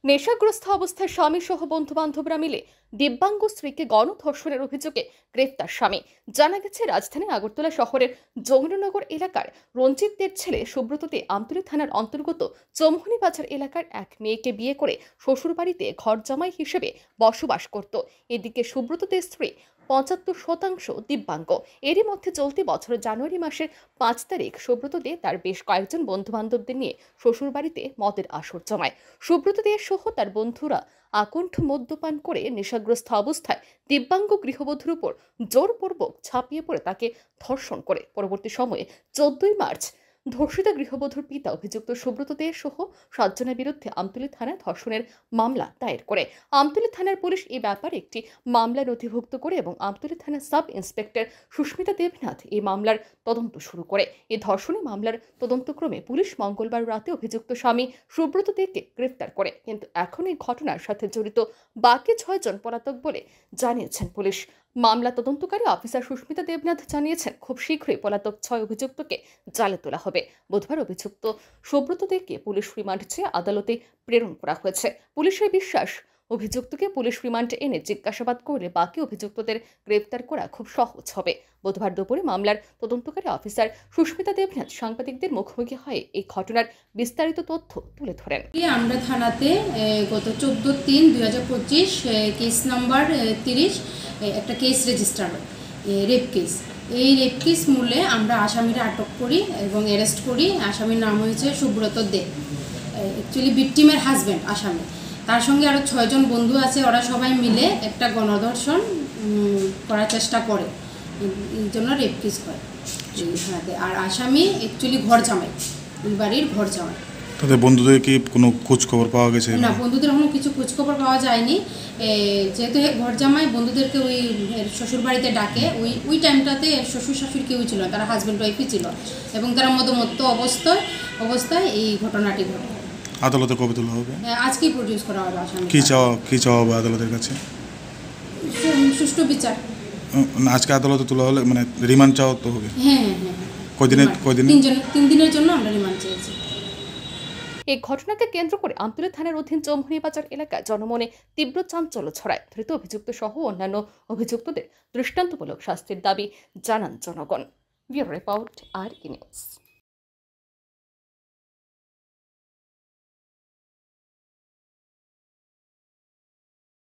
নেশাগ্রস্ত অবস্থায় স্বামী সহ বন্ধু বান্ধবরা মিলে দিব্যাঙ্গ স্ত্রীকে গণধর্ষণের অভিযোগে গ্রেফতার স্বামী। জানা গেছে, রাজধানী আগরতলা শহরের যমুনানগর এলাকার রঞ্জিত দের ছেলে সুব্রত দে আমতলী থানার অন্তর্গত চৌমুহনী বাজার এলাকার এক মেয়েকে বিয়ে করে শ্বশুরবাড়িতে ঘর জামাই হিসেবে বসবাস করত। এদিকে সুব্রত দের স্ত্রী ৭৫% দিব্যাঙ্গ। এরই মধ্যে চলতি বছরের জানুয়ারি মাসের ৫ তারিখ সুব্রত দে তার বেশ কয়েকজন বন্ধু বান্ধবদের নিয়ে শ্বশুরবাড়িতে মদের আসর জমায়। সুব্রত দে সহ তার বন্ধুরা আকণ্ঠ মদ্যপান করে নেশাগ্রস্ত অবস্থায় দিব্যাঙ্গ গৃহবধূর উপর জোরপূর্বক ঝাঁপিয়ে পড়ে তাকে ধর্ষণ করে। পরবর্তী সময়ে ১৪ই মার্চ ধর্ষিতা গৃহবধূর পিতা অভিযুক্ত সুব্রত দে সহ ৭ জনের বিরুদ্ধে আমতলী থানায় ধর্ষণের মামলা দায়ের করে। আমতলী থানার পুলিশ এই ব্যাপারে একটি মামলা নথিভুক্ত করে এবং আমতলী থানার সাব ইন্সপেক্টর সুস্মিতা দেবনাথ এই মামলার তদন্ত শুরু করে। এই ধর্ষণী মামলার তদন্তক্রমে পুলিশ মঙ্গলবার রাতে অভিযুক্ত স্বামী সুব্রত দেকে গ্রেফতার করে, কিন্তু এখন এই ঘটনার সাথে জড়িত বাকি ৬ জন পলাতক বলে জানিয়েছেন পুলিশ। মামলা তদন্তকারী অফিসার সুস্মিতা দেবনাথ জানিয়েছেন, খুব শীঘ্রই পলাতক ৬ অভিযুক্তকে জালে তোলা হবে। বুধবার অভিযুক্ত সুব্রত দেকে পুলিশ রিমান্ড চেয়ে আদালতে প্রেরণ করা হয়েছে। পুলিশের বিশ্বাস, অভিযুক্তকে পুলিশ রিমান্ডে এনে জিজ্ঞাসাবাদ করলে বাকি অভিযুক্তদের গ্রেপ্তার করা খুব সহজ হবে। বুধবার দুপুরে মামলার তদন্তকারী অফিসার সুস্মিতা দেবনাথ সাংবাদিকদের মুখোমুখি হয়ে এই ঘটনার বিস্তারিত তথ্য তুলে ধরেন। আমরা থানাতে গত 14/3/2025 কেস নাম্বার 30 একটা কেস রেজিস্টার হয়, রেপ কেস। এই রেপ কেস মূলে আমরা আসামিরা আটক করি এবং অ্যারেস্ট করি। আসামির নাম হয়েছে সুব্রত দে, অ্যাকচুয়ালি ভিকটিমের হাজব্যান্ড আসামি। তার সঙ্গে আরও 6 জন বন্ধু আছে, ওরা সবাই মিলে একটা গণধর্ষণ করার চেষ্টা করে, এই জন্য রেপ কেস হয়। আর আসামি অ্যাকচুয়ালি ঘর জামাই, ওই বাড়ির ঘর জামাই। তাদের বন্ধুদের কি কোনো খোঁজ খবর পাওয়া গেছে? না, বন্ধুদের কোনো কিছু খোঁজ খবর পাওয়া যায়নি। যেহেতু ঘর জামাই বন্ধুদেরকে ওই শ্বশুর বাড়িতে ডাকে, ওই টাইমটাতে শ্বশুর শাশুড়ি কেউই ছিল, তারা হাজব্যান্ড ওয়াইফই ছিল এবং তারা মদমত্ত অবস্থায় এই ঘটনাটি ঘটে। আদালতে কবে তোলা হবে? আজকেই প্রডিউস করা হবে আসামি। কি চাওয়া হবে আদালতের কাছে? সুষ্ঠু বিচার। আজকে আদালতে তোলা হলে মানে রিমান্ড চাওয়া তো হবে? হ্যাঁ। কয়দিন? 3 দিনের জন্য আমরা রিমান্ড চেয়েছি। এই ঘটনাকে কেন্দ্র করে আমতলী থানার অধীন চৌমুহনী বাজার এলাকায় জনমনে তীব্র চাঞ্চল্য ছড়ায়। ধৃত অভিযুক্ত সহ অন্যান্য অভিযুক্তদের দৃষ্টান্তমূলক শাস্তির দাবি জানান জনগণ। ব্যুরো রিপোর্ট, আর ই নিউজ।